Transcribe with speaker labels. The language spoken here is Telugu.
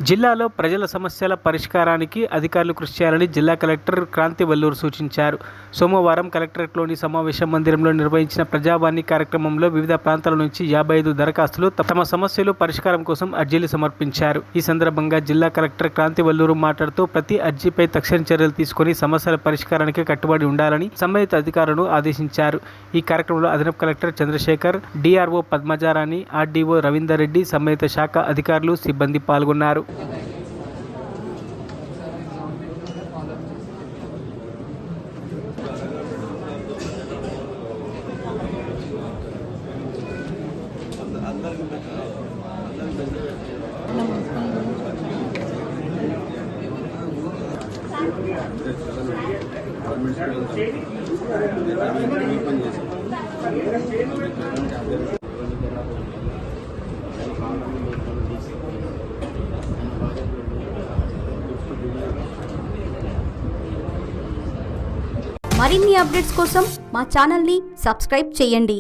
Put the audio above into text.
Speaker 1: జిల్లాలో ప్రజల సమస్యల పరిష్కారానికి అధికారులు కృషి చేయాలని జిల్లా కలెక్టర్ క్రాంతి వల్లూరు సూచించారు. సోమవారం కలెక్టరేట్లోని సమావేశ మందిరంలో నిర్వహించిన ప్రజావాణి కార్యక్రమంలో వివిధ ప్రాంతాల నుంచి 55 దరఖాస్తులు తమ సమస్యలు పరిష్కారం కోసం అర్జీలు సమర్పించారు. ఈ సందర్భంగా జిల్లా కలెక్టర్ క్రాంతి వల్లూరు మాట్లాడుతూ ప్రతి అర్జీపై తక్షణ చర్యలు తీసుకుని సమస్యల పరిష్కారానికి కట్టుబడి ఉండాలని సంబంధిత అధికారులను ఆదేశించారు. ఈ కార్యక్రమంలో అదనపు collector Chandrashekar, DRO Padmajarani, RDO Ravinder Reddy, సంబంధిత శాఖ అధికారులు, సిబ్బంది పాల్గొన్నారు.
Speaker 2: మరిన్ని అప్డేట్స్ కోసం మా ఛానల్ని సబ్స్క్రైబ్ చేయండి.